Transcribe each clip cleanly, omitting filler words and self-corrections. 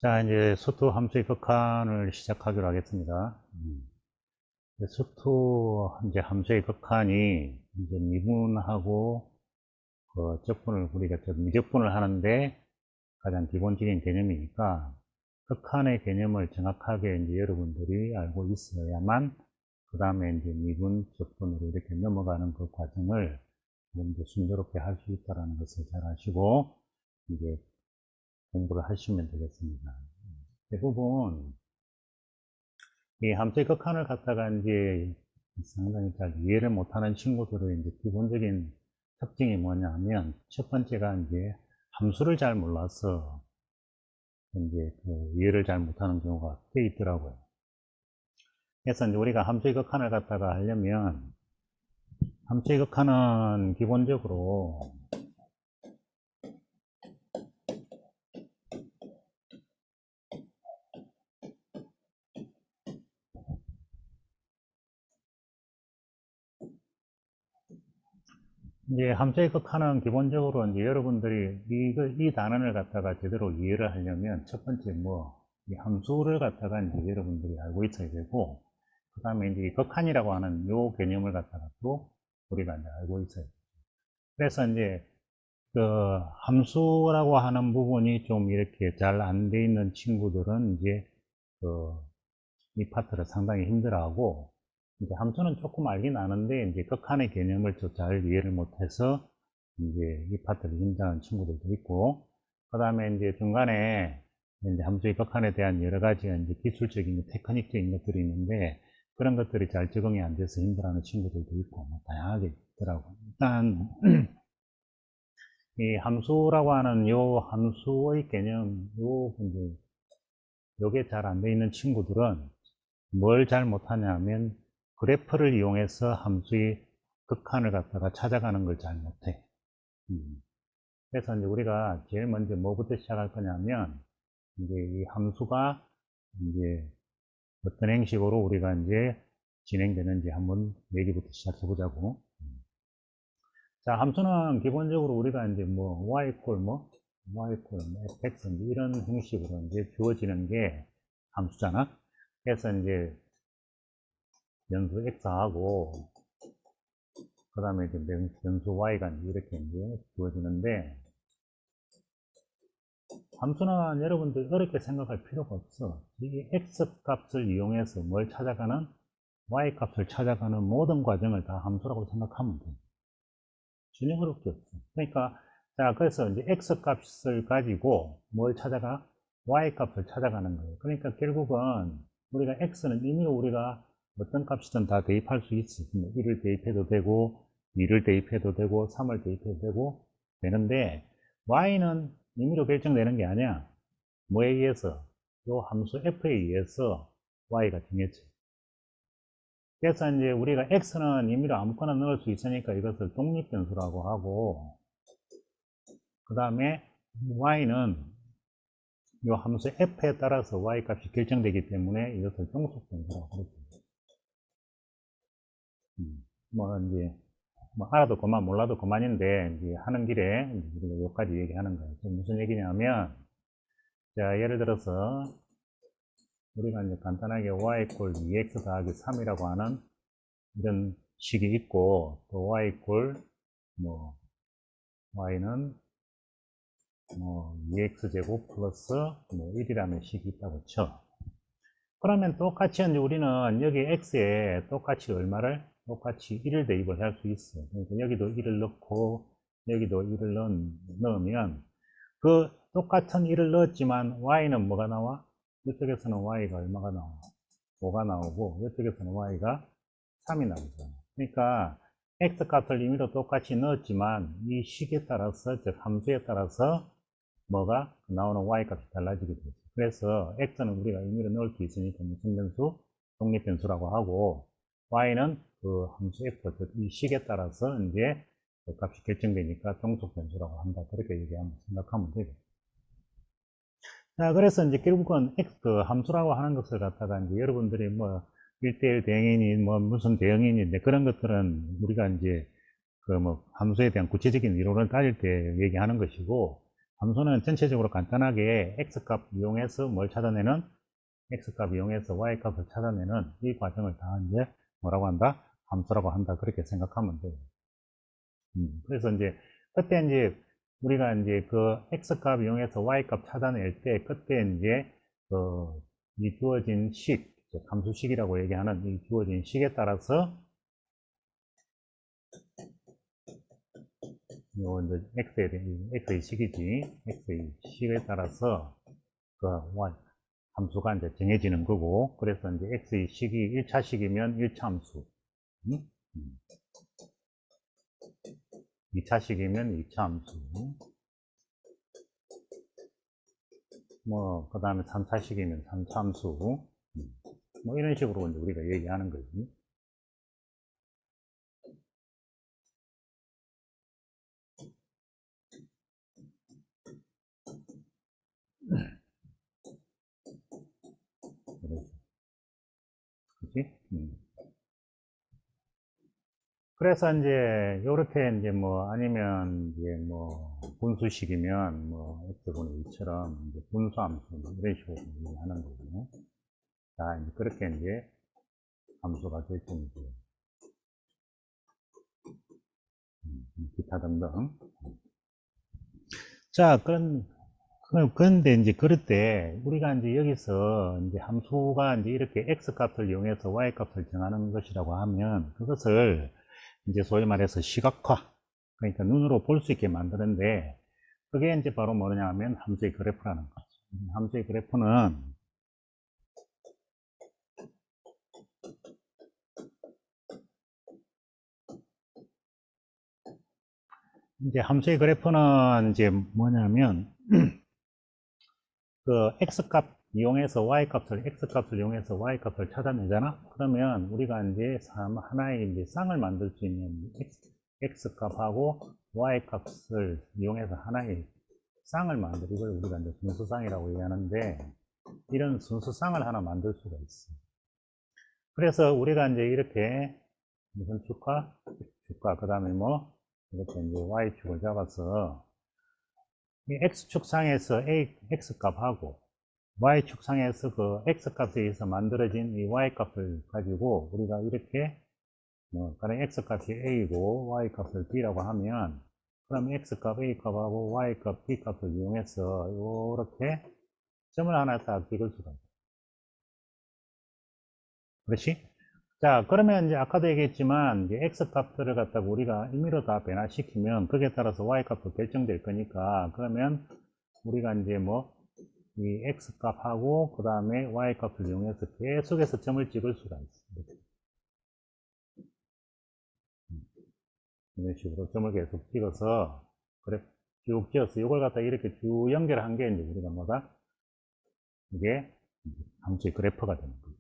자, 이제 수투 함수의 극한을 시작하기로 하겠습니다. 수투 이제 함수의 극한이 이제 미분하고 그 적분을 우리가 미적분을 하는데 가장 기본적인 개념이니까 극한의 개념을 정확하게 이제 여러분들이 알고 있어야만 그 다음에 이제 미분, 적분으로 이렇게 넘어가는 그 과정을 좀 더 순조롭게 할 수 있다는 것을 잘 아시고 이제 공부를 하시면 되겠습니다. 대부분 이 함수의 극한을 갖다가 이제 상당히 잘 이해를 못하는 친구들의 이제 기본적인 특징이 뭐냐면 첫 번째가 이제 함수를 잘 몰라서 이제 그 이해를 잘 못하는 경우가 꽤 있더라고요. 그래서 이제 우리가 함수의 극한을 갖다가 하려면 함수의 극한은 기본적으로 이제 함수의 극한은 기본적으로 이제 여러분들이 이 단원을 갖다가 제대로 이해를 하려면 첫 번째 이 함수를 갖다가 이제 여러분들이 알고 있어야 되고, 그 다음에 이제 이 극한이라고 하는 요 개념을 갖다가 또 우리가 이제 알고 있어야 돼요. 그래서 이제 그 함수라고 하는 부분이 좀 이렇게 잘 안 돼 있는 친구들은 이제 이 파트를 상당히 힘들어하고, 이제 함수는 조금 알긴 아는데 이제 극한의 개념을 또 잘 이해를 못해서 이제 이 파트를 힘들어하는 친구들도 있고, 그 다음에 이제 중간에 이제 함수의 극한에 대한 여러 가지 이제 기술적인 테크닉적인 것들이 있는데 그런 것들이 잘 적응이 안 돼서 힘들어하는 친구들도 있고 다양하게 있더라고요. 일단 이 함수라고 하는 요 함수의 개념, 이제 요게 잘 안 돼 있는 친구들은 뭘 잘 못하냐면 그래프를 이용해서 함수의 극한을 갖다가 찾아가는 걸 잘 못해. 그래서 이제 우리가 제일 먼저 뭐부터 시작할 거냐면 이제 이 함수가 이제 어떤 행식으로 우리가 이제 진행되는지 한번 얘기부터 시작해 보자고. 자, 함수는 기본적으로 우리가 이제 y y fx 이런 형식으로 이제 주어지는 게 함수잖아. 그래서 이제 변수 x하고 그 다음에 이제 변수 y가 이렇게 이제 주어지는데, 함수는 여러분들 어렵게 생각할 필요가 없어. 이 x 값을 이용해서 뭘 찾아가는 y 값을 찾아가는 모든 과정을 다 함수라고 생각하면 돼. 전혀 어렵게 없어. 그러니까 자, 그래서 이제 x 값을 가지고 뭘 찾아가? y 값을 찾아가는 거예요. 그러니까 결국은 우리가 x는 임의로 우리가 어떤 값이든 다 대입할 수 있어. 1을 대입해도 되고 2를 대입해도 되고 3을 대입해도 되고 되는데, y는 임의로 결정되는 게 아니야. 뭐에 의해서? 요 함수 f에 의해서 y가 정해져. 그래서 이제 우리가 x는 임의로 아무거나 넣을 수 있으니까 이것을 독립변수라고 하고, 그 다음에 y는 이 함수 f에 따라서 y 값이 결정되기 때문에 이것을 종속변수라고 그러죠. 이제 알아도 그만 몰라도 그만인데 이제 하는 길에 이제 우리가 여기까지 얘기하는 거예요. 무슨 얘기냐면, 자, 예를 들어서 우리가 이제 간단하게 y 이퀄 2x 더하기 3이라고 하는 이런 식이 있고, 또 y 이퀄 y는 2x제곱 플러스 1이라는 식이 있다고 쳐. 그러면 똑같이 이제 우리는 여기 x에 똑같이 얼마를? 똑같이 1을 대입을 할 수 있어. 그러니까 여기도 1을 넣고 여기도 1을 넣으면 그 똑같은 1을 넣었지만 y는 뭐가 나와? 이쪽에서는 y가 얼마가 나와? 5가 나오고 이쪽에서는 y가 3이 나오잖아. 그러니까 x 값을 임의로 똑같이 넣었지만 이 식에 따라서, 즉 함수에 따라서 뭐가 나오는 y 값이 달라지게 되죠. 그래서 x는 우리가 임의로 넣을 수 있으니까 무슨 변수? 독립변수라고 하고, y는 그 함수 f, 즉 이 식에 따라서 이제 그 값이 결정되니까 종속변수라고 한다. 그렇게 얘기하면 생각하면 되죠. 자, 그래서 이제 결국은 그 함수라고 하는 것을 갖다가 이제 여러분들이 1대1 대응이니 무슨 대응이니 그런 것들은 우리가 이제 그 함수에 대한 구체적인 이론을 따질 때 얘기하는 것이고, 함수는 전체적으로 간단하게 x값 이용해서 뭘 찾아내는, x값 이용해서 y값을 찾아내는 이 과정을 다 이제 뭐라고 한다? 함수라고 한다. 그렇게 생각하면 돼요. 그래서 이제 그때 이제 우리가 이제 그 x값 이용해서 y값 찾아낼 때 그때 이제 이 주어진 식, 함수식이라고 얘기하는 이 주어진 식에 따라서 요 이제 x의 식이지, x의 식에 따라서 그 y 함수가 이제 정해지는 거고, 그래서 이제 x의 식이 1차 식이면 1차 함수, 2차 식이면 2차 함수, 뭐, 그 다음에 3차 식이면 3차 함수, 뭐, 이런 식으로 이제 우리가 얘기하는 거지. 그치? 그래서 이제, 요렇게 이제 뭐, 아니면 이제 뭐, 분수식이면 뭐, x분의 2처럼 이제 분수함수, 뭐 이런 식으로 얘기하는 거고. 자, 이제 그렇게 이제 함수가 결정되고, 기타 등등. 자, 그런데 이제 그럴 때 우리가 이제 여기서 이제 함수가 이제 이렇게 x 값을 이용해서 y 값을 정하는 것이라고 하면 그것을 이제 소위 말해서 시각화, 그러니까 눈으로 볼 수 있게 만드는데 그게 이제 바로 뭐냐 하면 함수의 그래프라는 거죠. 함수의 그래프는 이제 함수의 그래프는 이제 뭐냐면 그 x값 이용해서 y값을, x값을 이용해서 y값을 찾아내잖아? 그러면 우리가 이제 하나의 이제 쌍을 만들 수 있는 x값하고 y값을 이용해서 하나의 쌍을 만들고 이걸 우리가 이제 순수쌍이라고 얘기하는데 이런 순수쌍을 하나 만들 수가 있어. 그래서 우리가 이제 이렇게 무슨 축과, 그 다음에 뭐 이렇게 이제 y축을 잡아서 이 x축상에서 x값하고 y축상에서 그 x값에 의해서 만들어진 이 y값을 가지고 우리가 이렇게 가령 x값이 a이고 y값을 b라고 하면 그럼 x값 a값하고 y값 b값을 이용해서 이렇게 점을 하나 딱 찍을 수가 있어요. 그렇지? 자, 그러면 이제 아까도 얘기했지만 이제 x값들을 갖다가 우리가 임의로 다 변화시키면 거기에 따라서 y값도 결정될 거니까 그러면 우리가 이제 뭐 이 x값하고 그 다음에 y값을 이용해서 계속해서 점을 찍을 수가 있습니다. 이런 식으로 점을 계속 찍어서 그래 쭉 찍어서 이걸 갖다 이렇게 쭉 연결한 게 이제 우리가 뭐다? 이게 함수의 그래프가 되는 거지.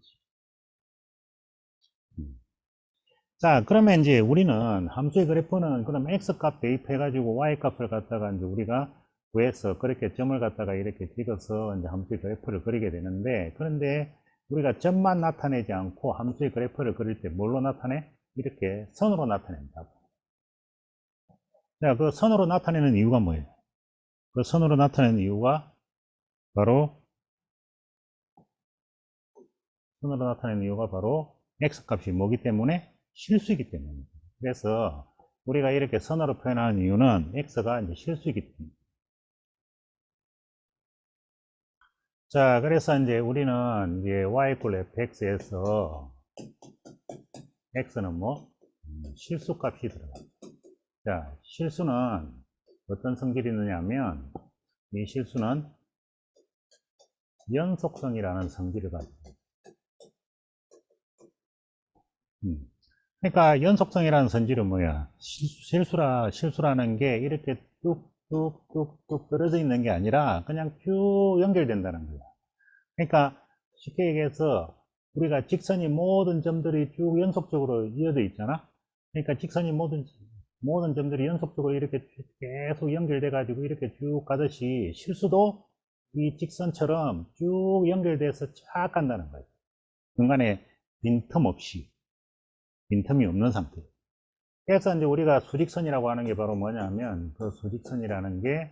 자, 그러면 이제 우리는 함수의 그래프는 그럼 x값 대입해 가지고 y값을 갖다가 이제 우리가 구해서 그렇게 점을 갖다가 이렇게 찍어서 이제 함수의 그래프를 그리게 되는데 그런데 우리가 점만 나타내지 않고 함수의 그래프를 그릴 때 뭘로 나타내? 이렇게 선으로 나타낸다고. 자, 그 선으로 나타내는 이유가 뭐예요? 그 선으로 나타내는 이유가 바로 x값이 뭐기 때문에 실수이기 때문입니다. 그래서 우리가 이렇게 선으로 표현하는 이유는 x가 이제 실수이기 때문입니다. 자, 그래서 이제 우리는 이제 y equal fx에서 x는 뭐 실수값이 들어가요. 자, 실수는 어떤 성질이 있느냐면 이 실수는 연속성이라는 성질을 가지고 그러니까 연속성이라는 성질은 뭐야? 실수라는 게 이렇게 뚝뚝뚝뚝 떨어져 있는 게 아니라 그냥 쭉 연결된다는 거야. 그러니까 쉽게 얘기해서 우리가 직선이 모든 점들이 쭉 연속적으로 이어져 있잖아. 그러니까 직선이 모든 점들이 연속적으로 이렇게 계속 연결돼 가지고 이렇게 쭉 가듯이 실수도 이 직선처럼 쭉 연결돼서 쫙 간다는 거예요. 중간에 빈틈이 없는 상태. 그래서 이제 우리가 수직선이라고 하는 게 바로 뭐냐면 그 수직선이라는 게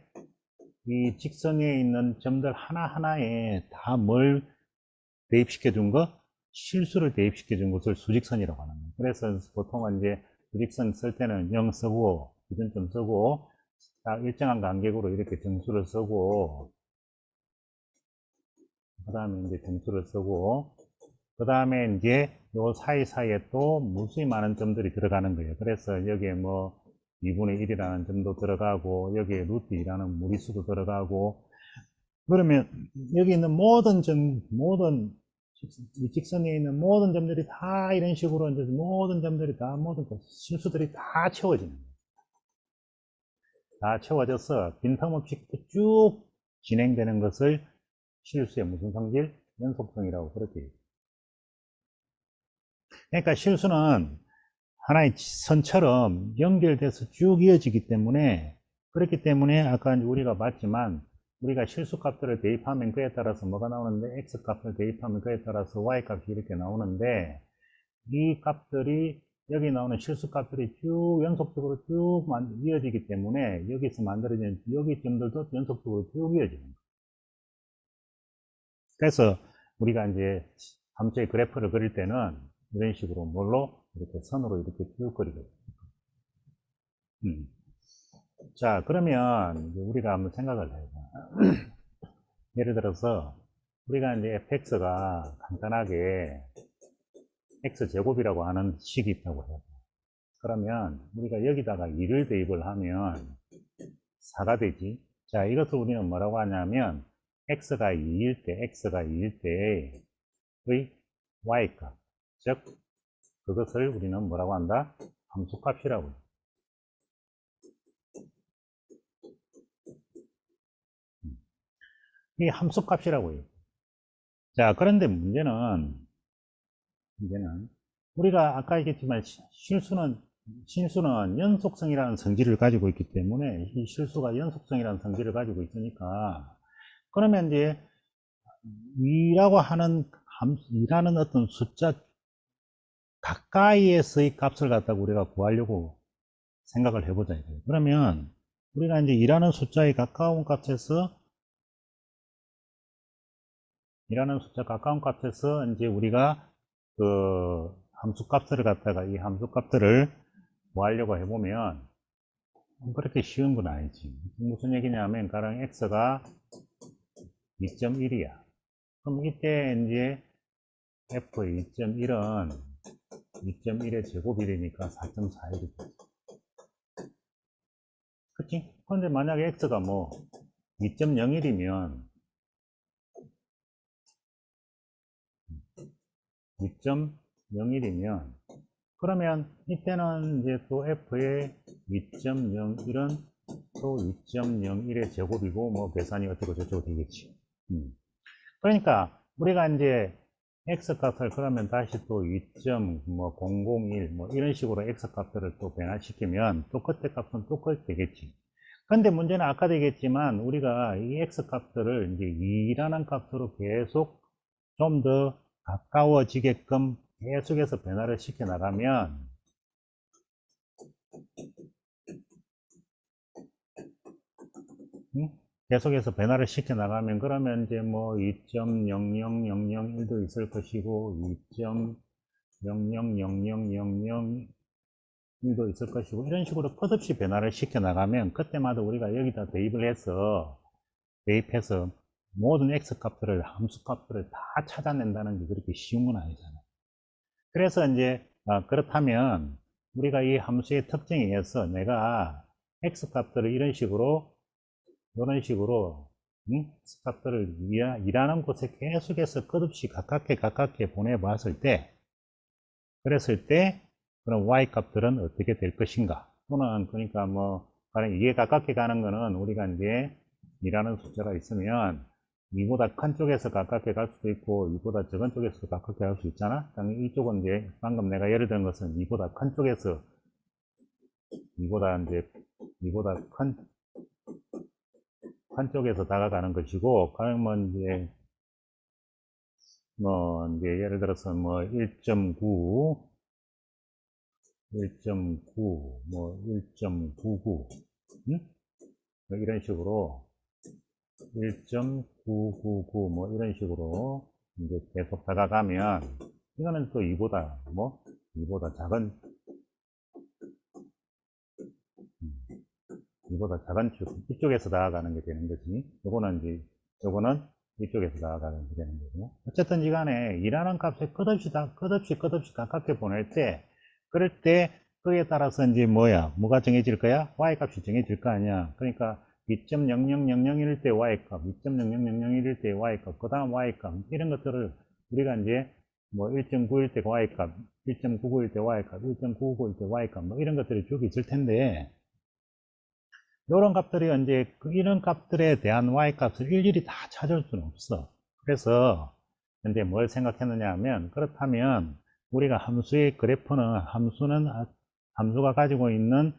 이 직선 위에 있는 점들 하나하나에 다 뭘 대입시켜 준 거? 실수를 대입시켜 준 것을 수직선이라고 하는 거예요. 그래서 보통은 이제 수직선 쓸 때는 0 쓰고, 기준점 쓰고, 딱 일정한 간격으로 이렇게 정수를 쓰고, 그 다음에 이제 정수를 쓰고, 그 다음에 이제 요 사이사이에 또 무수히 많은 점들이 들어가는 거예요. 그래서 여기에 뭐 2분의 1이라는 점도 들어가고, 여기에 루트 2라는 무리수도 들어가고, 그러면 여기 있는 모든 이 직선에 있는 모든 점들이 다 이런 식으로 이제 모든 점들이 다 모든 실수들이 다 채워지는 거예요. 다 채워져서 빈틈없이 쭉 진행되는 것을 실수의 무슨 성질? 연속성이라고 그렇게 해요. 그러니까 실수는 하나의 선처럼 연결돼서 쭉 이어지기 때문에, 그렇기 때문에 아까 우리가 봤지만 우리가 실수 값들을 대입하면 그에 따라서 뭐가 나오는데, x 값을 대입하면 그에 따라서 y 값이 이렇게 나오는데, 이 값들이 여기 나오는 실수 값들이 쭉 연속적으로 쭉 이어지기 때문에 여기서 만들어진 여기 점들도 연속적으로 쭉 이어지는 거예요. 그래서 우리가 이제 함수의 그래프를 그릴 때는 이런 식으로 뭘로 이렇게 선으로 이렇게 쭉 그리거든요. 자, 그러면 이제 우리가 한번 생각을 해요. 예를 들어서 우리가 이제 fx가 간단하게 x제곱이라고 하는 식이 있다고 해요. 그러면 우리가 여기다가 2를 대입을 하면 4가 되지. 자, 이것을 우리는 뭐라고 하냐면 x가 2일 때의 y값, 즉 그것을 우리는 뭐라고 한다? 함수값이라고 해요. 이 함수값이라고 해요. 자, 그런데 문제는 우리가 아까 얘기했지만 실수는 연속성이라는 성질을 가지고 있기 때문에, 이 실수가 연속성이라는 성질을 가지고 있으니까, 그러면 이제 2라고 하는 2라는 어떤 숫자 가까이에서의 값을 갖다가 우리가 구하려고 생각을 해보자 이거예요. 그러면 우리가 이제 2라는 숫자에 가까운 값에서 이제 우리가 그 함수 값들을 갖다가 이 함수 값들을 구하려고 해보면 그렇게 쉬운 건 아니지. 무슨 얘기냐면 가령 x가 2.1이야. 그럼 이때 이제 f 2.1은 2.1의 제곱이 되니까 4.41이지. 그치? 근데 만약에 x가 뭐 2.01이면 2.01이면 그러면 이때는 이제 또 f의 2.01은 또 2.01의 제곱이고 뭐 계산이 어쩌고 저쩌고 되겠지. 그러니까 우리가 이제 x 값을 그러면 다시 또 2.001 뭐 이런 식으로 x 값들을 또 변화시키면 또 그때 값은 또 그렇게 되겠지. 근데 문제는 아까도 얘기했지만 우리가 이 x 값들을 이제 2라는 값으로 계속 좀 더 가까워지게끔 계속해서 변화를 시켜 나가면 계속해서 변화를 시켜 나가면 그러면 이제 뭐 2.00001도 있을 것이고 2.000001도 있을 것이고 이런 식으로 끝없이 변화를 시켜 나가면 그때마다 우리가 여기다 대입해서 모든 x 값들을 함수 값들을 다 찾아낸다는 게 그렇게 쉬운 건 아니잖아요. 그래서 이제 그렇다면 우리가 이 함수의 특징에 의해서 내가 x 값들을 이런 식으로 x 값들을 일하는 곳에 계속해서 끝없이 가깝게 보내봤을 때 그랬을 때 그럼 y 값들은 어떻게 될 것인가? 또는 그러니까 뭐 이게 가깝게 가는 거는 우리가 이제 이라는 숫자가 있으면 이보다 큰 쪽에서 가깝게 갈 수도 있고 이보다 적은 쪽에서 가깝게 갈 수 있잖아. 이쪽은 이제 방금 내가 예를 든 것은 이보다 큰 쪽에서 이보다 큰 쪽에서 다가가는 것이고, 그러면 이제 예를 들어서 뭐 1.9, 뭐 1.99, 뭐 이런 식으로 1.999 뭐 이런 식으로 이제 계속 다가가면 이거는 또 2보다 뭐 2보다 작은 2보다 작은 쭉 이쪽에서 나아가는 게 되는 거지. 요거는 이쪽에서 나아가는 게 되는 거고. 어쨌든 간에 일하는 값에 끝없이 가깝게 보낼 때, 그럴 때 그에 따라서 이제 뭐가 정해질 거야? y 값이 정해질 거 아니야. 그러니까 2.0000일 때 y 값, 2.0000일 때 y 값, 그 다음 y 값 이런 것들을 우리가 이제 뭐 1.9일 때 y 값, 1.99일 때 y 값, 1.999일 때 y 값 뭐 이런 것들이 쭉 있을 텐데. 이런 값들이 이제 이런 값들에 대한 y 값을 일일이 다 찾을 수는 없어. 그래서 이제 뭘 생각했느냐 하면, 그렇다면 우리가 함수의 그래프는 함수가 가지고 있는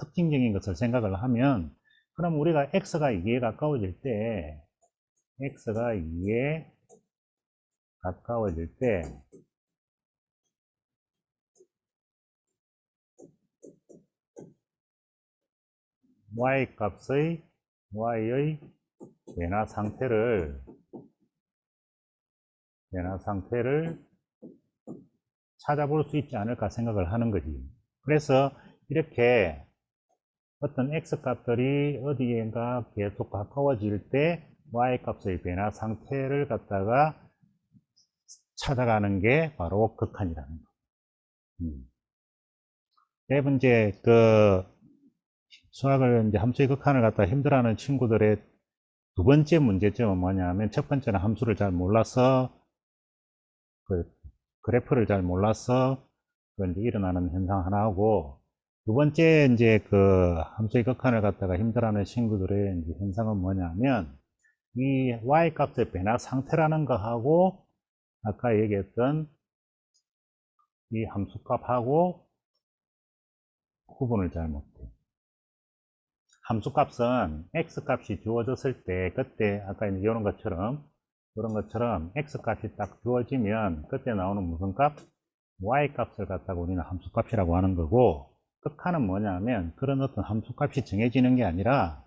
특징적인 것을 생각을 하면, 그럼 우리가 x가 2에 가까워질 때 x가 2에 가까워질 때 y의 변화 상태를 찾아볼 수 있지 않을까 생각을 하는 거지. 그래서 이렇게 어떤 x 값들이 어디엔가 계속 가까워질 때 y 값의 변화 상태를 갖다가 찾아가는 게 바로 극한이라는 거. 여러분 이제 수학을 이제 함수의 극한을 갖다 힘들어하는 친구들의 두 번째 문제점은 뭐냐면, 첫 번째는 함수를 잘 몰라서 그래프를 잘 몰라서 이제 일어나는 현상 하나하고, 두 번째 이제 함수의 극한을 갖다가 힘들어하는 친구들의 이제 현상은 뭐냐면, 이 y 값의 변화 상태라는 거하고 아까 얘기했던 이 함수 값하고 구분을 잘 못해. 함수 값은 x 값이 주어졌을 때, 그때 아까 이런 것처럼 x 값이 딱 주어지면 그때 나오는 무슨 값? y 값을 갖다가 우리는 함수 값이라고 하는 거고, 극한은 뭐냐면 그런 어떤 함수 값이 정해지는 게 아니라,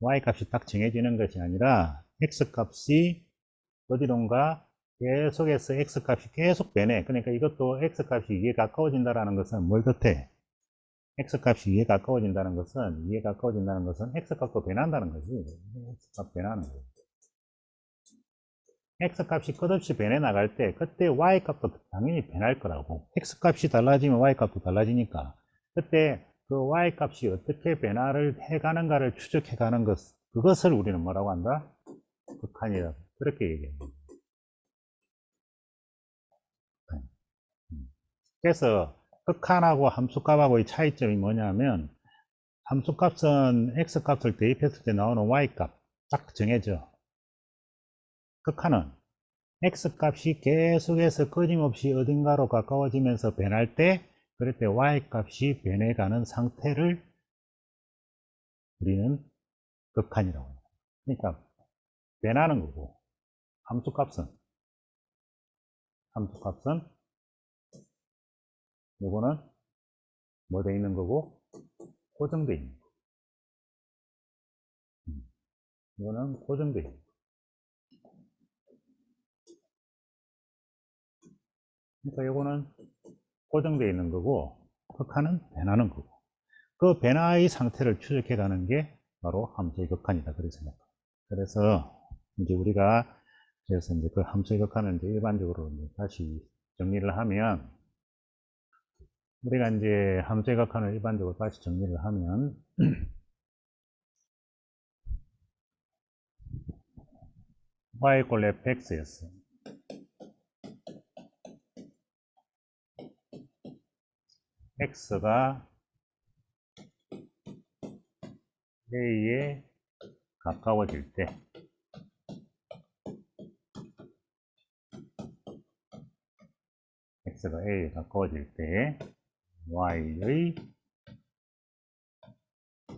y 값이 딱 정해지는 것이 아니라 x 값이 어디론가 계속해서 x 값이 계속 변해. 그러니까 이것도 x 값이 2에 가까워진다는 것은 뭘 뜻해? x 값이 2에 가까워진다는 것은 x 값도 변한다는 거지. x 값 변하는 거예요. x 값이 끝없이 변해 나갈 때 그때 y 값도 당연히 변할 거라고. x 값이 달라지면 y 값도 달라지니까 그때 그 y 값이 어떻게 변화를 해가는가를 추적해가는 그것을 우리는 뭐라고 한다? 극한이라고, 그렇게 얘기합니다. 그래서 극한하고 함수값하고의 차이점이 뭐냐면, 함수값은 x값을 대입했을 때 나오는 y값 딱 정해져. 극한은 x값이 계속해서 끊임없이 어딘가로 가까워지면서 변할 때, 그럴 때 y값이 변해가는 상태를 우리는 극한이라고 해요. 그러니까 변하는 거고, 함수값은 요거는 뭐 돼 있는 거고, 고정돼 있는 거. 이거는 고정돼 있는 거. 그러니까 요거는 고정되어 있는 거고, 극한은 변하는 거고, 그 변화의 상태를 추적해 가는 게 바로 함수의 극한이다, 그렇게 생각합니다. 그래서 이제 그래서 이제 그 함수의 극한을 이제 일반적으로 이제 다시 정리를 하면, 우리가 이제 함수의 극한을 일반적으로 다시 정리를 하면 y 꼴 fx였어. x가 a에 가까워질 때, x가 a에 가까워질 때 y의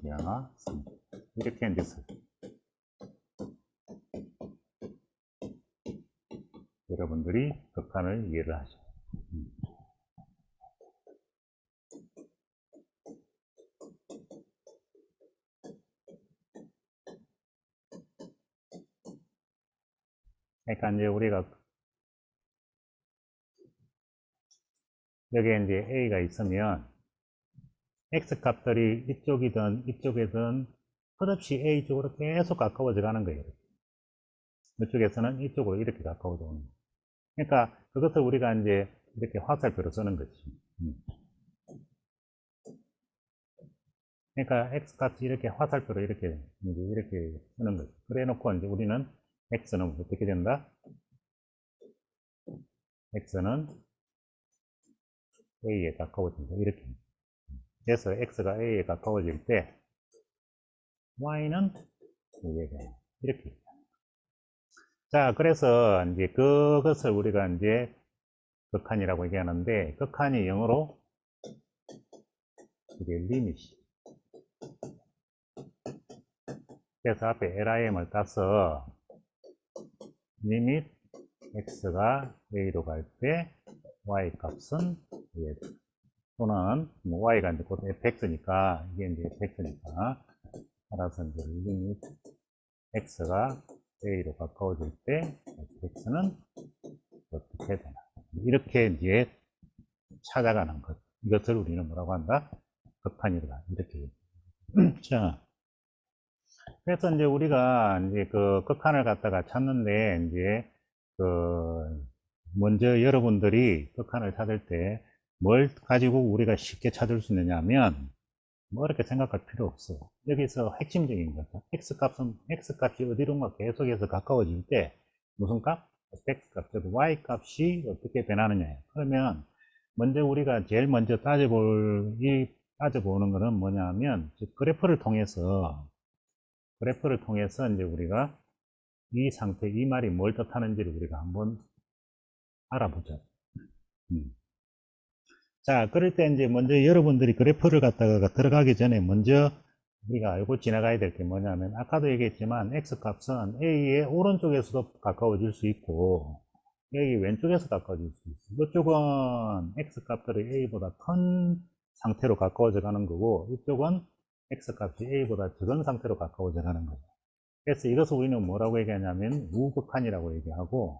변화 상태, 이렇게 이제 여러분들이 극한을 이해를 하죠. 그러니까 이제 우리가 여기에 이제 A가 있으면 X 값들이 이쪽이든 이쪽이든 끝없이 A 쪽으로 계속 가까워져 가는 거예요. 이쪽에서는 이쪽으로 이렇게 가까워져 오는 거예요. 그러니까 그것을 우리가 이제 이렇게 화살표로 쓰는 거지. 그러니까 X 값이 이렇게 화살표로 이렇게 쓰는 거죠. 그래 놓고 이제 우리는 X는 어떻게 된다? X는 A에 가까워진다. 이렇게. 그래서 X가 A에 가까워질 때 Y는 이렇게. 자, 그래서 이제 그것을 우리가 이제 극한이라고 얘기하는데, 극한이 영어로 이게 리밋이. 그래서 앞에 LIM을 따서 리밋 X가 A로 갈 때 Y 값은 또는 뭐 Y가 이제 곧 fx니까 이게 이제 fx니까 따라서 이제 리밋 X가 A로 가까워질 때 fx는 어떻게 되나 이렇게 이제 찾아가는 것 이것을 우리는 뭐라고 한다? 극한이다 이렇게. 자, 그래서 이제 우리가 이제 그 극한을 갖다가 찾는데 이제 그 먼저 여러분들이 극한을 찾을 때 뭘 가지고 우리가 쉽게 찾을 수 있느냐면 뭐 이렇게 생각할 필요 없어. 여기서 핵심적인 거죠. x 값이 어디론가 계속해서 가까워질 때 무슨 값? x 값, 즉 y 값이 어떻게 변하느냐. 그러면 먼저 우리가 제일 먼저 따져보는 거는 뭐냐면 즉 그래프를 통해서 이제 우리가 이 상태, 이 말이 뭘 뜻하는지를 우리가 한번 알아보자. 자, 그럴 때 이제 먼저 여러분들이 그래프를 갖다가 들어가기 전에 먼저 우리가 알고 지나가야 될 게 뭐냐면 아까도 얘기했지만 x 값은 a의 오른쪽에서도 가까워질 수 있고 a 왼쪽에서 가까워질 수 있어. 이쪽은 x 값들이 a보다 큰 상태로 가까워져 가는 거고 이쪽은 x 값이 a보다 적은 상태로 가까워져 가는 거죠. 그래서 이것을 우리는 뭐라고 얘기하냐면 우극한이라고 얘기하고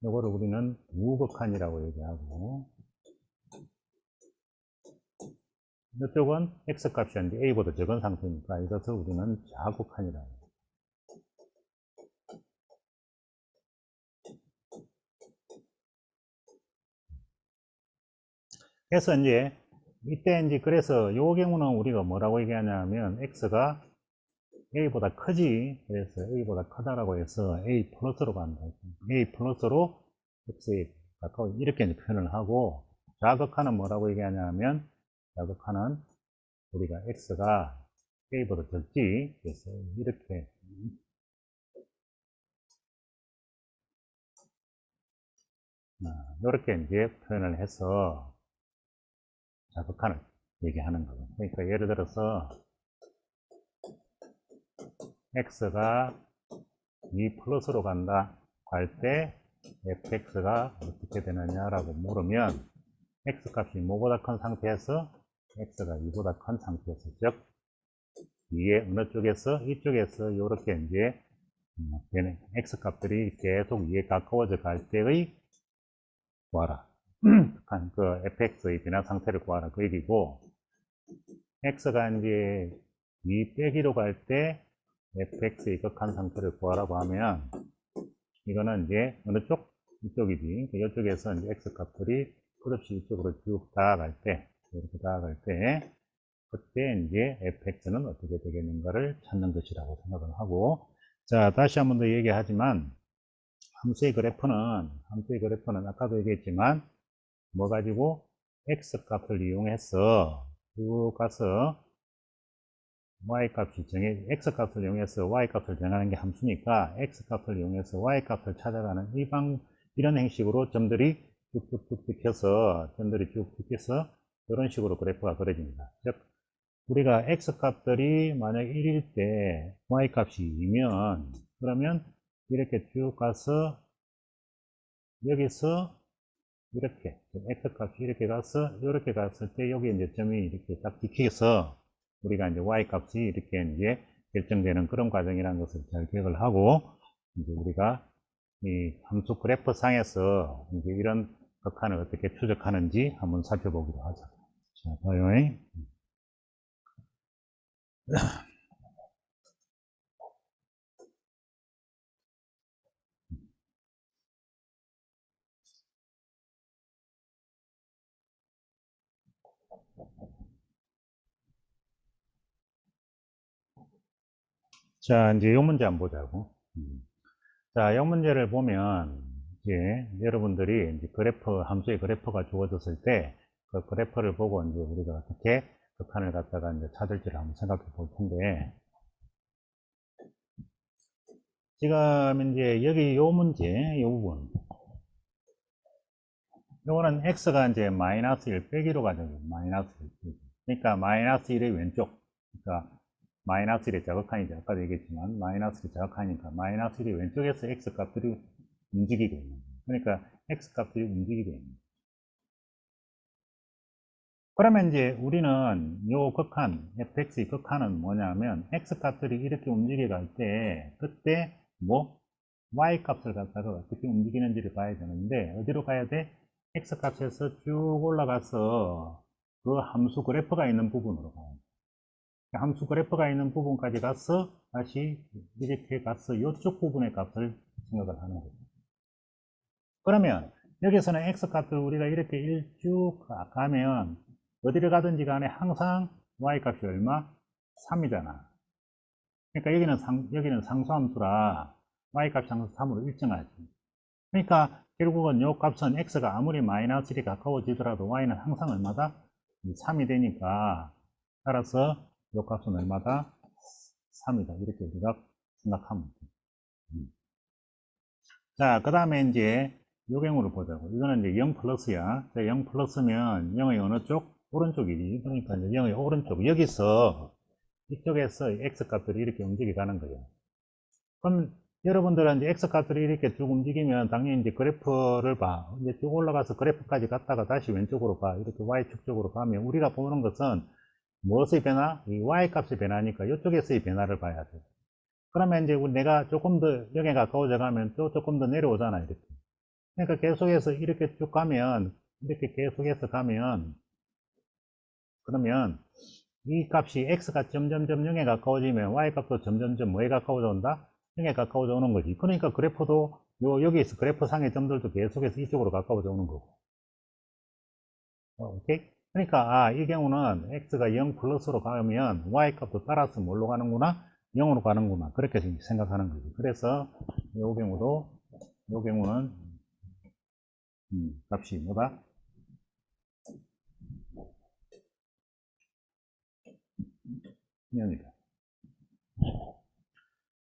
이거를 우리는 우극한이라고 얘기하고 이쪽은 x값이 a보다 적은 상태니까 이것을 우리는 좌극한이라고 해요. 그래서 이제 이때 이제 그래서 요 경우는 우리가 뭐라고 얘기하냐면 x가 a보다 크지 그래서 a보다 크다라고 해서 a 플러스로 간다. a 플러스로 x에 가까워 이렇게 이제 표현을 하고 좌극한은 뭐라고 얘기하냐면 좌극한은 우리가 x가 a보다 적지 그래서 이렇게 이렇게 이제 표현을 해서 좌극한을 얘기하는 거예요. 그러니까 예를 들어서 x가 2 플러스로 간다 할 때 fx가 어떻게 되느냐라고 물으면 x 값이 뭐보다 큰 상태에서 x가 2보다 큰 상태에서 즉 위에 어느 쪽에서 이쪽에서 이렇게 이제 x 값들이 계속 위에 가까워져 갈 때의 구하라. 그 fx의 변화 상태를 구하라 그 얘기고 x가 이제 2 빼기로 갈 때 fx의 극한 상태를 구하라고 하면 이거는 이제 어느 쪽? 이쪽이지. 이쪽에서 이제 x 값들이 끝없이 이쪽으로 쭉 다가갈 때 이렇게 다가갈 때 그때 이제 fx는 어떻게 되겠는가를 찾는 것이라고 생각을 하고 자 다시 한 번 더 얘기하지만 함수의 그래프는 아까도 얘기했지만 뭐 가지고 x 값을 이용해서 쭉 가서 y 값이 x 값을 이용해서 y 값을 정하는 게 함수니까 x 값을 이용해서 y 값을 찾아가는 이런 형식으로 점들이 쭉쭉쭉 펴서 이런 식으로 그래프가 그려집니다. 즉 우리가 x 값들이 만약 1일 때 y 값이 2면 그러면 이렇게 쭉 가서 여기서 이렇게 x 값이 이렇게 가서 이렇게 갔을 때 여기 이제 점이 이렇게 딱 찍혀서 우리가 이제 y 값이 이렇게 이제 결정되는 그런 과정이라는 것을 잘 기억을 하고, 이제 우리가 이 함수 그래프 상에서 이제 이런 극한을 어떻게 추적하는지 한번 살펴보기로 하자. 자, 봐요. 자, 이제 이 문제 한번 보자고. 자, 이 문제를 보면, 이제 여러분들이 이제 그래프, 함수의 그래프가 주어졌을 때, 그 그래프를 보고 이제 우리가 어떻게 극한을 갖다가 이제 찾을지를 한번 생각해 볼 텐데, 지금 이제 여기 요 문제, 요 부분. 요거는 x가 이제 마이너스 1 빼기로 가져요. 마이너스 1 빼기. 그러니까 마이너스 1의 왼쪽. 그러니까 마이너스 1의 자극한이죠. 아까도 얘기했지만 마이너스 1의 자극하니까 마이너스 1의 왼쪽에서 x 값들이 움직이고 있는 거예요. 그러니까 x 값들이 움직이고 있는 거예요. 그러면 이제 우리는 요 극한, fx의 극한은 뭐냐면 x 값들이 이렇게 움직여 갈 때 그때 뭐 y 값을 갖다가 어떻게 움직이는지를 봐야 되는데 어디로 가야 돼? x 값에서 쭉 올라가서 그 함수 그래프가 있는 부분으로 가야 돼. 함수 그래프가 있는 부분까지 가서 다시 이렇게 가서 이쪽 부분의 값을 생각을 하는 거죠. 그러면 여기서는 x 값을 우리가 이렇게 쭉 가면 어디를 가든지 간에 항상 y 값이 얼마? 3이잖아. 그러니까 여기는 상수함수라 y 값이 항상 3으로 일정하지. 그러니까 결국은 요 값은 x가 아무리 마이너스 1이 가까워지더라도 y는 항상 얼마다? 3이 되니까 따라서 요 값은 얼마다? 3이다. 이렇게 우리가 생각하면 돼. 자, 그 다음에 이제 요 경우를 보자고. 이거는 이제 0 플러스야. 자, 0 플러스면 0의 어느 쪽? 오른쪽이지. 그러니까 이제 0의 오른쪽. 여기서 이쪽에서 x 값들이 이렇게 움직여 가는 거예요. 그럼 여러분들은 이제 x 값들이 이렇게 쭉 움직이면 당연히 이제 그래프를 봐. 이제 쭉 올라가서 그래프까지 갔다가 다시 왼쪽으로 봐. 이렇게 y축 쪽으로 가면 우리가 보는 것은 무엇의 변화? 이 y 값의 변화니까 이쪽에서의 변화를 봐야 돼. 그러면 이제 내가 조금 더 여기에 가까워져 가면 또 조금 더 내려오잖아, 이렇게. 그러니까 계속해서 이렇게 쭉 가면, 이렇게 계속해서 가면, 그러면 이 값이 x가 점점점 0에 가까워지면 y 값도 점점점 뭐에 가까워져 온다? 0에 가까워져 오는 거지. 그러니까 그래프도 여기에서 그래프 상의 점들도 계속해서 이쪽으로 가까워져 오는 거고. 오케이? 그러니까 이 경우는 x가 0 플러스로 가면 y 값도 따라서 뭘로 가는구나? 0으로 가는구나. 그렇게 생각하는 거지. 그래서 이 경우는 값이 뭐다? 0이다.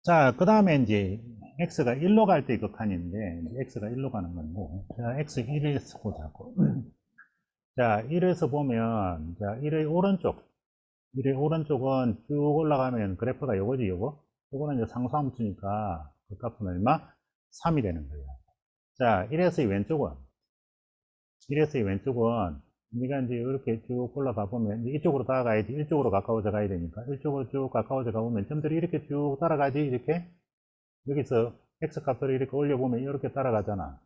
자, 그 다음에 이제 x가 1로 갈 때 극한인데 x가 1로 가는 건데 자, x 1에서 보자고. 자, 1에서 보면 자, 1의 오른쪽은 쭉 올라가면 그래프가 요거지, 요거. 요거는 이제 상수함수니까 그 값은 얼마? 3이 되는 거예요. 자, 1에서의 왼쪽은 우리가 이제 이렇게 쭉 올라가 보면 이제 이쪽으로 따라가야지, 이쪽으로 가까워져 가야 되니까 이쪽으로 쭉 가까워져 가보면 점들이 이렇게 쭉 따라가지. 이렇게 여기서 x 값들을 이렇게 올려보면 이렇게 따라가잖아.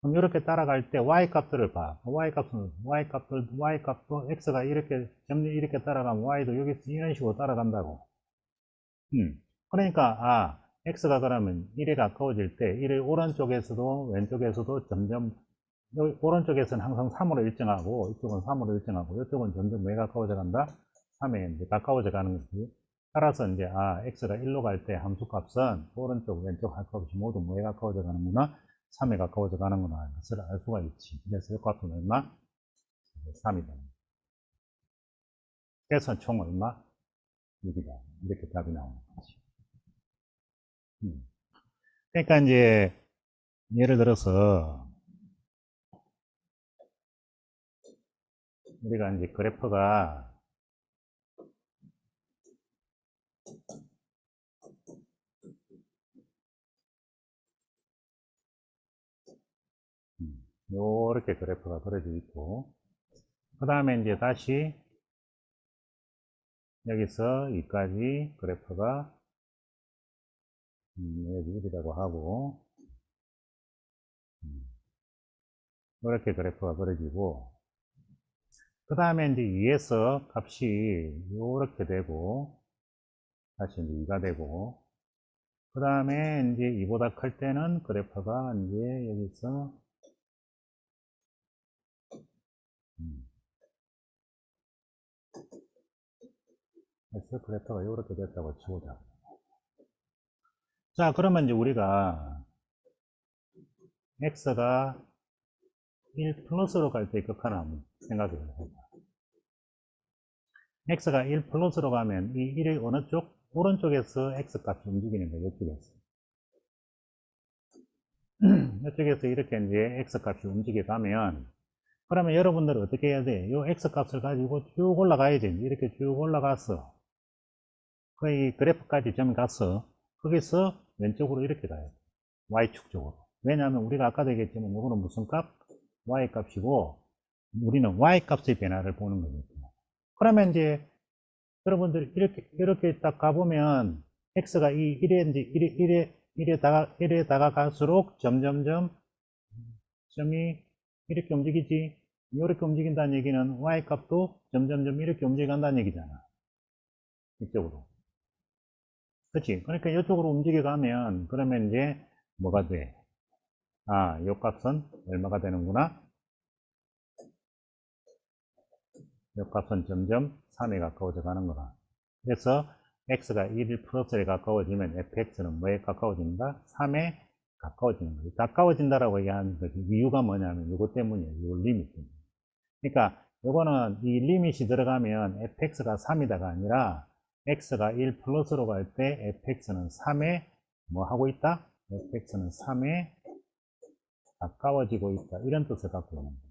그럼 이렇게 따라갈 때 y 값들을 봐. y 값도 x가 이렇게 점이 이렇게 따라가면 y도 여기서 이런 식으로 따라간다고. 그러니까 x가 그러면 1에 가까워질 때 1의 오른쪽에서도 왼쪽에서도 점점 오른쪽에서는 항상 3으로 일정하고 이쪽은 3으로 일정하고 이쪽은 점점 왜 가까워져 간다? 3에 이제 가까워져 가는 거지. 따라서 이제 x가 1로 갈 때 함수값은 오른쪽 왼쪽 할 값이 모두 뭐에 가까워져 가는구나? 3에 가까워져 가는구나 하는 것을 알 수가 있지. 그래서 이 값은 얼마? 3이다. 그래서 총 얼마? 6이다. 이렇게 답이 나오는 거지. 그러니까 이제 예를 들어서 우리가 이제 그래프가 요렇게 그래프가 그려져 있고 그 다음에 이제 다시 여기서 여기까지 그래프가 여기 1이라고 하고 이렇게 그래프가 그려지고 그 다음에 이제 2에서 값이 이렇게 되고 다시 이제 2가 되고 그 다음에 이제 2보다 클 때는 그래프가 이제 여기서 그래서 그래프가 이렇게 됐다고 치고자. 자, 그러면 이제 우리가 x가 1 플러스로 갈 때 극한을 한번 생각해 보자. x가 1 플러스로 가면 이 1의 어느 쪽? 오른쪽에서 x 값이 움직이는 거예요. 이쪽에서. 이쪽에서 이렇게 이제 x 값이 움직여 가면 그러면 여러분들은 어떻게 해야 돼? 이 x 값을 가지고 쭉 올라가야지. 이렇게 쭉 올라가서 거의 그래프까지 좀 가서 거기서 왼쪽으로 이렇게 가요. y축 쪽으로. 왜냐하면 우리가 아까도 얘기했지만 이거는 무슨 값? y 값이고 우리는 y 값의 변화를 보는 거니까. 그러면 이제 여러분들 이렇게 딱 가보면 x가 이 1에 이제 1에 다가갈수록 점점점 점이 이렇게 움직이지. 이렇게 움직인다는 얘기는 y 값도 점점점 이렇게 움직여간다는 얘기잖아. 이쪽으로. 그치? 그러니까 이쪽으로 움직여가면 그러면 이제 뭐가 돼? 아, 요 값은 얼마가 되는구나? 요 값은 점점 3에 가까워져 가는 거다. 그래서 x가 1 플러스에 가까워지면 fx는 뭐에 가까워진다? 3에 가까워지는 거죠. 가까워진다라고 얘기하는 그 이유가 뭐냐면 이거 때문이에요. 이 리밋 때문에. 그러니까 요거는 이 리밋이 들어가면 fx가 3이다가 아니라 x가 1 플러스로 갈 때 fx는 3에 뭐 하고 있다? fx는 3에 가까워지고 있다. 이런 뜻을 갖고 있는 거예요.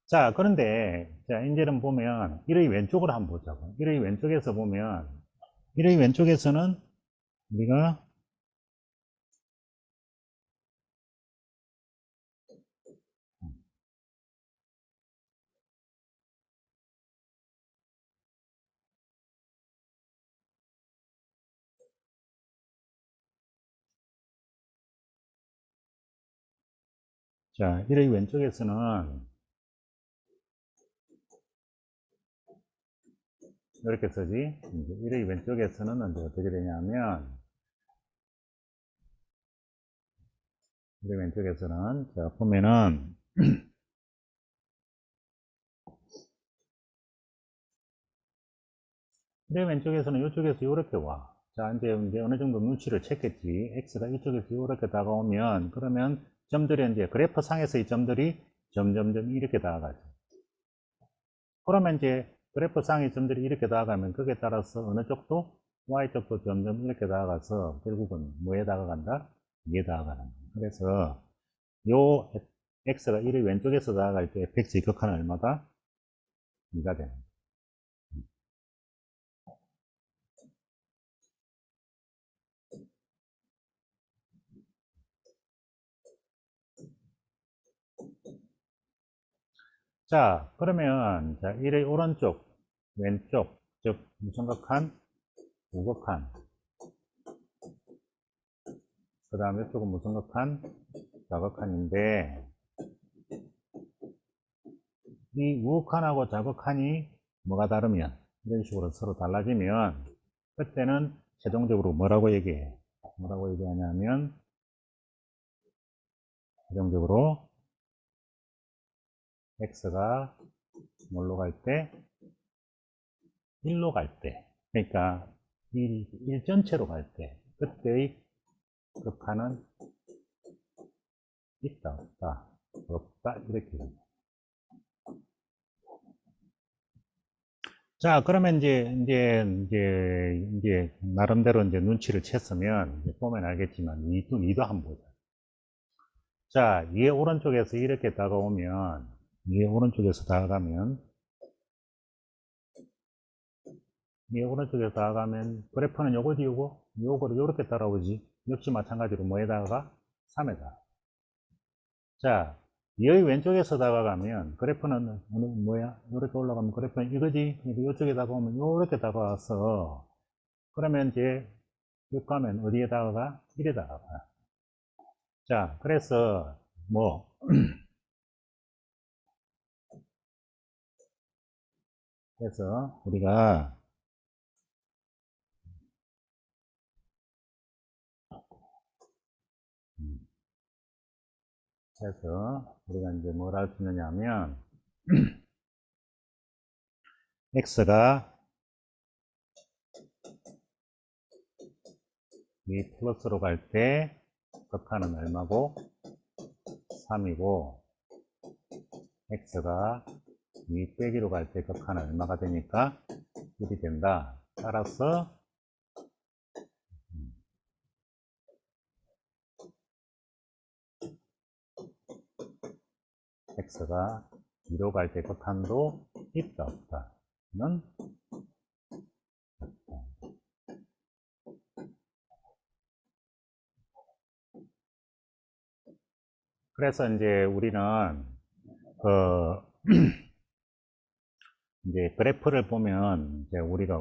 자, 그런데, 자, 이제는 보면, 1의 왼쪽으로 한번 보자고. 1의 왼쪽에서 보면, 1의 왼쪽에서는 우리가, 자, 1의 왼쪽에서는 이렇게 쓰지. 이제 1의 왼쪽에서는 이제 어떻게 되냐면, 1의 왼쪽에서는, 자, 보면은, 1의 왼쪽에서는 이쪽에서 이렇게 와. 자, 이제 어느 정도 눈치를 챘겠지. x가 이쪽에서 이렇게 다가오면, 그러면 점들이 이제 그래프 상에서의 점들이 점점점 이렇게 다가가죠. 그러면 이제 그래프 상의 점들이 이렇게 다가가면 거기에 따라서 어느 쪽도 y쪽도 점점 이렇게 다가가서 결국은 뭐에 다가간다? 2에 다가가는 거예요. 그래서 요 x가 1의 왼쪽에서 다가갈 때 fx의 극한은 얼마다? 2가 되는 거예요. 자, 그러면 자, 1의 오른쪽, 왼쪽, 즉 무슨 극한? 우극한. 그 다음 이쪽은 무슨 극한? 좌극한인데 이 우극한하고 좌극한이 뭐가 다르면 이런 식으로 서로 달라지면 그때는 최종적으로 뭐라고 얘기해? 뭐라고 얘기하냐면 최종적으로 x가 뭘로 갈 때? 1로 갈 때. 그러니까 1 전체로 갈 때. 그때의 극한은 있다, 없다, 없다, 이렇게 됩니다. 자, 그러면 이제, 나름대로 이제 눈치를 챘으면, 이제 보면 알겠지만, 이도 한번 보자. 자, 위에 오른쪽에서 이렇게 다가오면, 위에 오른쪽에서 다가가면, 위에 오른쪽에서 다가가면, 그래프는 요거지, 요거를 요렇게 따라오지. 역시 마찬가지로 뭐에다가? 3에다. 자, 여기 왼쪽에서 다가가면 그래프는 뭐야? 이렇게 올라가면 그래프는 이거지. 이쪽에 다가오면 이렇게 다가와서 그러면 이제 쭉 가면 어디에 다가가? 1에 다가가. 자, 그래서 뭐 그래서 우리가 이제 뭘 할 수 있느냐 하면 x가 이 플러스로 갈 때 극한은 얼마고? 3이고 x가 이 빼기로 갈 때 극한은 얼마가 되니까 1이 된다. 따라서 x가 2로 갈 때 극한도 있다 없다 는 없다. 그래서 이제 우리는 그 이제 그래프를 보면 이제 우리가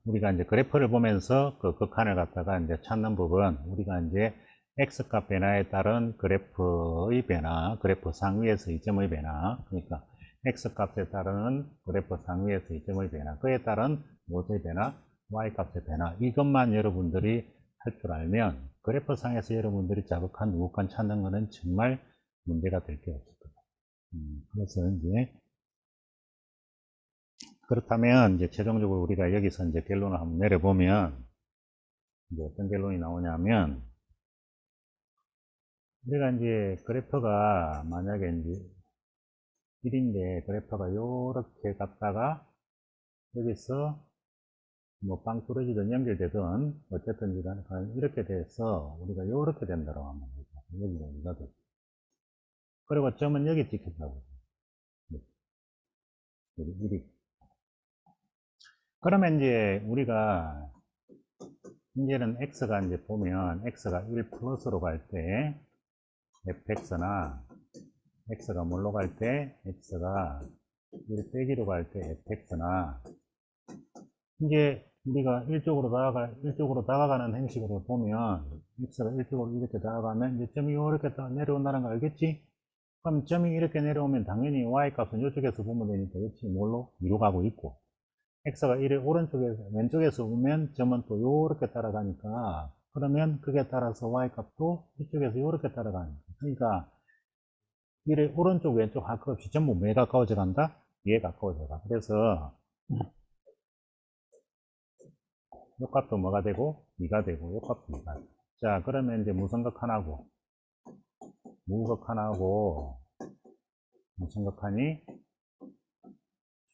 우리가 이제 그래프를 보면서 그 극한을 갖다가 이제 찾는 부분, 우리가 이제 x값 변화에 따른 그래프의 변화, 그래프 상위에서 이점의 변화, 그러니까 x값에 따른 그래프 상위에서 이점의 변화, 그에 따른 무엇의 변화, y값의 변화, 이것만 여러분들이 할 줄 알면 그래프 상에서 여러분들이 자극한 우극한 찾는 것은 정말 문제가 될 게 없을 거예요. 그래서 이제 그렇다면 이제 최종적으로 우리가 여기서 이제 결론을 한번 내려보면 이제 어떤 결론이 나오냐면 우리가 이제 그래프가 만약에 이제 1인데 그래프가 요렇게 갔다가 여기서 뭐 빵 뚫어지든 연결되든 어쨌든 이렇게 돼서 우리가 요렇게 된다고 하면 여기가 여기가 돼. 그리고 점은 여기 찍힌다고. 여기 1이. 그러면 이제 우리가 이제는 x가 이제 보면 x가 1 플러스로 갈 때 fx나 x가 뭘로 갈 때 x가 1 빼기로 갈 때 fx나 이제 우리가 일쪽으로 다가가는 행식으로 보면 x가 일쪽으로 이렇게 다가가면 이제 점이 이렇게 내려온다는 거 알겠지? 그럼 점이 이렇게 내려오면 당연히 y값은 이쪽에서 보면 되니까 역시 뭘로? 위로 가고 있고 x가 왼쪽에서 보면 점은 또 요렇게 따라가니까 그러면 그게 따라서 y값도 이쪽에서 요렇게 따라가니까 그러니까 이래 오른쪽 왼쪽 할 것 없이 전부 뭐에 가까워져 간다? 얘에 가까워져 가. 그래서 요 값도 뭐가 되고 2가 되고 요 값도 2가 되고 자 그러면 이제 무선극한하고 무극한하고 무선극한이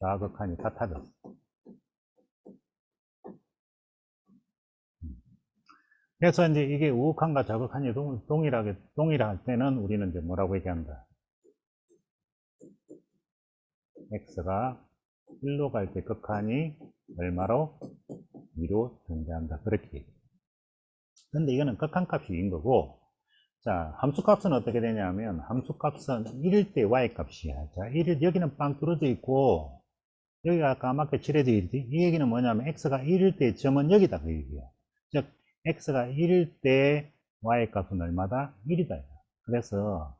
좌극한이 같아졌어. 그래서 이제 이게 우극한과 좌극한이 동일할 때는 우리는 이제 뭐라고 얘기한다? x가 1로 갈 때 극한이 얼마로? 2로 존재한다. 그렇게 얘기해요. 근데 이거는 극한값이 2인 거고, 자, 함수값은 어떻게 되냐면, 함수값은 1일 때 y값이야. 자, 여기는 빵 뚫어져 있고, 여기가 까맣게 칠해져 있지. 이 얘기는 뭐냐면, x가 1일 때 점은 여기다. 그 얘기야. 즉, x가 1일 때 y값은 얼마다? 1이다. 그래서,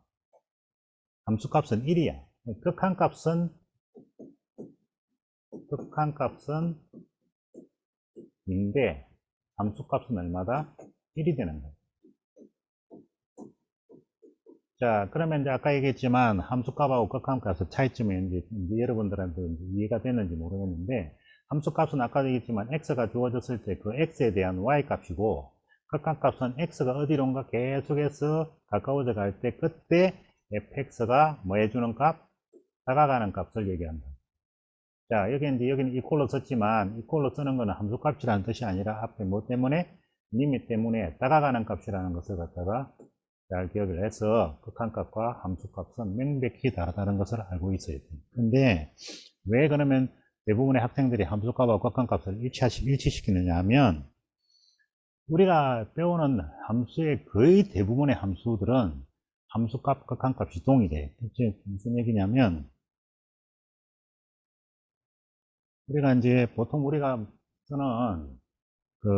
함수값은 1이야. 극한값은 2인데, 함수값은 얼마다? 1이 되는 거야. 자, 그러면 이제 아까 얘기했지만 함수값하고 극한값의 차이점이 이제 여러분들한테 이제 이해가 되는지 모르겠는데 함수값은 아까 얘기했지만 x가 주어졌을 때 그 x에 대한 y값이고 극한값은 x가 어디론가 계속해서 가까워져 갈 때 그때 fx가 뭐 해주는 값? 다가가는 값을 얘기한다. 자, 여기는 이퀄로 썼지만 이퀄로 쓰는 거는 함수값이라는 뜻이 아니라 앞에 뭐 때문에? 리밋 때문에 다가가는 값이라는 것을 갖다가 잘 기억을 해서 극한값과 함수값은 명백히 다르다는 것을 알고 있어야 돼요. 근데 왜 그러면 대부분의 학생들이 함수값하고 극한값을 일치시키느냐 하면 우리가 배우는 함수의 거의 대부분의 함수들은 함수값, 극한값이 동일해. 그치? 무슨 얘기냐면, 우리가 이제 보통 우리가 쓰는 그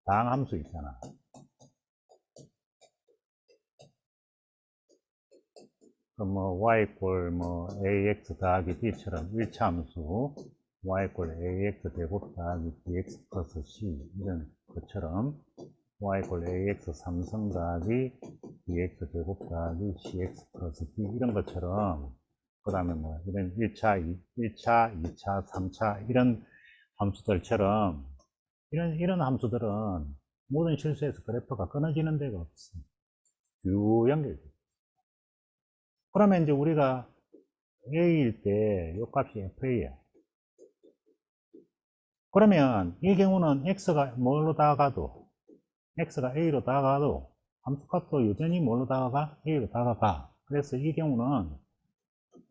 다항함수 있잖아. 그 뭐 y 뭐 ax 더하기 b처럼 1차 함수 y ax 제곱 더하기 bx 플러스 c 이런 것처럼 y ax 3성 더하기 bx 제곱 더하기 cx 플러스 b 이런 것처럼 그 다음에 뭐 이런 1차, 1차, 2차, 3차 이런 함수들처럼 이런 함수들은 모든 실수에서 그래프가 끊어지는 데가 없어. 쭉 연결돼. 그러면 이제 우리가 A일 때 이 값이 FA야. 그러면 이 경우는 X가 뭘로 다가가도 X가 A로 다가가도 함수값도 여전히 뭘로 다가가? A로 다가가. 그래서 이 경우는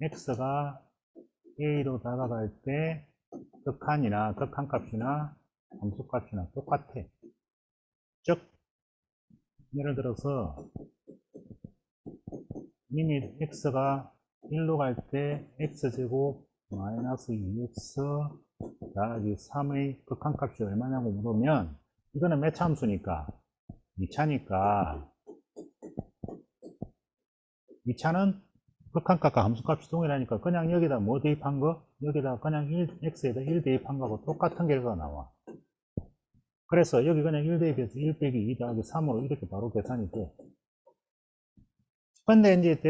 X가 A로 다가갈 때 극한이나 극한값이나 함수값이나 똑같아. 즉 예를 들어서 이미 X가 1로 갈 때 X제곱 마이너스 2X 더하기 3의 극한값이 얼마냐고 물으면 이거는 몇 차 함수니까 2차니까 2차는 극한값과 함수값이 동일하니까 그냥 여기다 뭐 대입한 거? 여기다 그냥 X에다 1 대입한 거하고 똑같은 결과가 나와. 그래서 여기 그냥 1 대입해서 1 빼기 2 더하기 3으로 이렇게 바로 계산이 돼. 근데 이제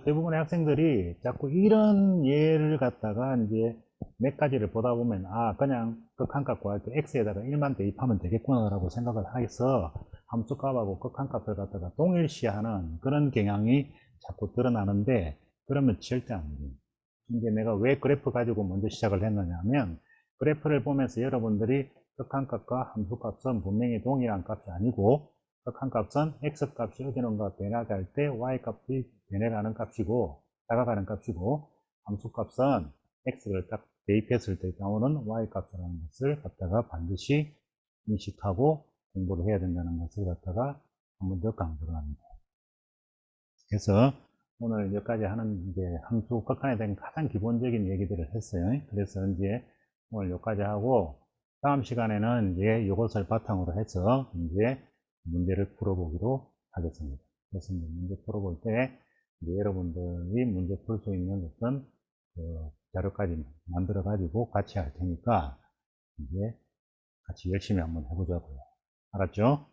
대부분의 학생들이 자꾸 이런 예를 갖다가 이제 몇 가지를 보다 보면 그냥 극한값 구할 때 x에다가 1만 대입하면 되겠구나 라고 생각을 해서 함수값하고 극한값을 갖다가 동일시하는 그런 경향이 자꾸 드러나는데 그러면 절대 안 돼요. 이제 내가 왜 그래프 가지고 먼저 시작을 했느냐 하면 그래프를 보면서 여러분들이 극한값과 함수값은 분명히 동일한 값이 아니고 극한값은 x값이 어디론가 변화할 때 y값이 변해가는 값이고 다가가는 값이고 함수값은 x를 딱 대입했을 때 나오는 y값이라는 것을 갖다가 반드시 인식하고 공부를 해야 된다는 것을 갖다가 한 번 더 강조를 합니다. 그래서 오늘 여기까지 하는 이제 함수 극한에 대한 가장 기본적인 얘기들을 했어요. 그래서 이제 오늘 여기까지 하고 다음 시간에는 이제 이것을 바탕으로 해서 이제 문제를 풀어보기로 하겠습니다. 그래서 문제 풀어볼 때 여러분들이 문제 풀 수 있는 어떤 자료까지 만들어 가지고 같이 할 테니까 이제 같이 열심히 한번 해보자고요. 알았죠?